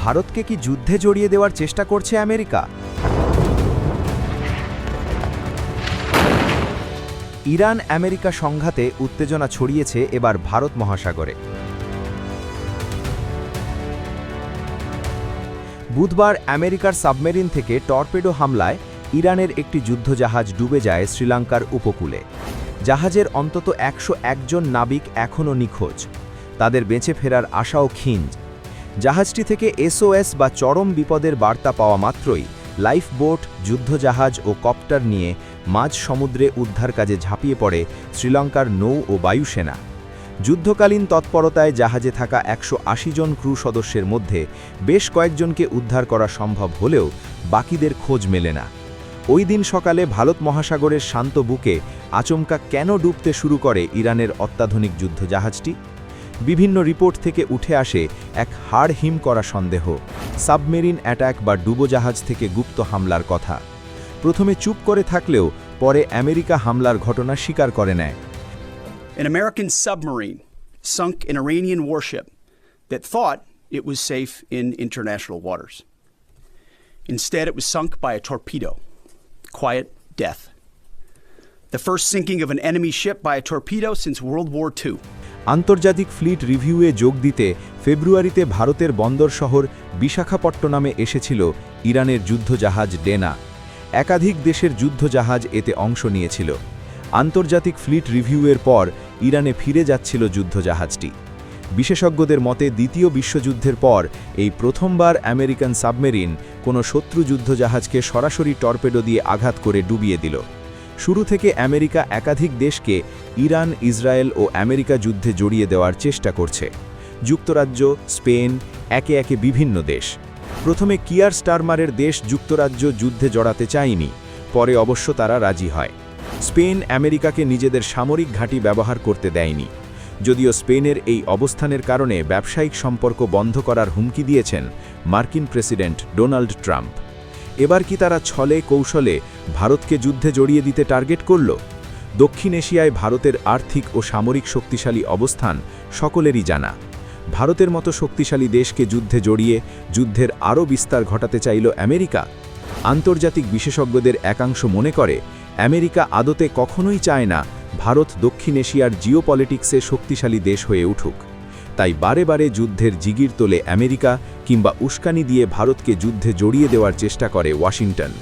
ভারতকে কি যুদ্ধে জড়িয়ে দেওয়ার চেষ্টা করছে আমেরিকা? ইরান আমেরিকা সংঘাতে উত্তেজনা ছড়িয়েছে এবার ভারত মহাসাগরে। বুধবার আমেরিকার সাবমেরিন থেকে টর্পেডো হামলায় ইরানের একটি যুদ্ধজাহাজ ডুবে যায় শ্রীলঙ্কার উপকূলে। জাহাজের অন্তত ১০১ জন নাবিক এখনও নিখোঁজ, তাদের বেঁচে ফেরার আশাও ক্ষীণ। জাহাজটি থেকে এসওএস বা চরম বিপদের বার্তা পাওয়া মাত্রই লাইফবোট, যুদ্ধজাহাজ ও কপ্টার নিয়ে মাঝ সমুদ্রে উদ্ধার কাজে ঝাঁপিয়ে পড়ে শ্রীলঙ্কার নৌ ও বায়ুসেনা। যুদ্ধকালীন তৎপরতায় জাহাজে থাকা ১৮০ জন ক্রু সদস্যের মধ্যে বেশ কয়েকজনকে উদ্ধার করা সম্ভব হলেও বাকিদের খোঁজ মেলে না। ওই দিন সকালে ভারত মহাসাগরের শান্ত বুকে আচমকা কেন ডুবতে শুরু করে ইরানের অত্যাধুনিক যুদ্ধজাহাজটি? বিভিন্ন রিপোর্ট থেকে উঠে আসে এক হাড় হিম করা সন্দেহ, সাবমেরিন অ্যাটাক বা ডুবোজাহাজ থেকে গুপ্ত হামলার কথা। প্রথমে চুপ করে থাকলেও পরে আমেরিকা হামলার ঘটনা স্বীকার করে নেয়। An American submarine sunk an Iranian warship that thought it was safe in international waters. Instead, it was sunk by a torpedo. Quiet death. The first sinking of an enemy ship by a torpedo since World War II. আন্তর্জাতিক fleet রিভিউয়ে যোগ দিতে ফেব্রুয়ারিতে ভারতের বন্দর শহর বিশাখাপট্টনমে এসেছিল ইরানের যুদ্ধজাহাজ ডেনা। একাধিক দেশের যুদ্ধজাহাজ এতে অংশ নিয়েছিল। আন্তর্জাতিক ফ্লিট রিভিউয়ের পর ইরানে ফিরে যাচ্ছিল যুদ্ধজাহাজটি। বিশেষজ্ঞদের মতে দ্বিতীয় বিশ্বযুদ্ধের পর এই প্রথমবার আমেরিকান সাবমেরিন কোনো শত্রু যুদ্ধজাহাজকে সরাসরি টর্পেডো দিয়ে আঘাত করে ডুবিয়ে দিল। শুরু থেকে আমেরিকা একাধিক দেশকে ইরান, ইসরায়েল ও আমেরিকা যুদ্ধে জড়িয়ে দেওয়ার চেষ্টা করছে। যুক্তরাজ্য, স্পেন, একে একে বিভিন্ন দেশ। প্রথমে কিয়ার স্টারমারের দেশ যুক্তরাজ্য যুদ্ধে জড়াতে চায়নি, পরে অবশ্য তারা রাজি হয়। স্পেন আমেরিকাকে নিজেদের সামরিক ঘাঁটি ব্যবহার করতে দেয়নি, যদিও স্পেনের এই অবস্থানের কারণে ব্যবসায়িক সম্পর্ক বন্ধ করার হুমকি দিয়েছেন মার্কিন প্রেসিডেন্ট ডোনাল্ড ট্রাম্প। এবার কি তারা ছলে কৌশলে ভারতকে যুদ্ধে জড়িয়ে দিতে টার্গেট করল? দক্ষিণ এশিয়ায় ভারতের আর্থিক ও সামরিক শক্তিশালী অবস্থান সকলেরই জানা। ভারতের মতো শক্তিশালী দেশকে যুদ্ধে জড়িয়ে যুদ্ধের আরও বিস্তার ঘটাতে চাইল আমেরিকা। আন্তর্জাতিক বিশেষজ্ঞদের একাংশ মনে করে আমেরিকা আদতে কখনোই চায় না ভারত দক্ষিণ এশিয়ার জিওপলিটিক্সে শক্তিশালী দেশ হয়ে উঠুক। তাই বারে বারে যুদ্ধের জিগির তোলে আমেরিকা, কিংবা উস্কানি দিয়ে ভারতকে যুদ্ধে জড়িয়ে দেওয়ার চেষ্টা করে ওয়াশিংটন।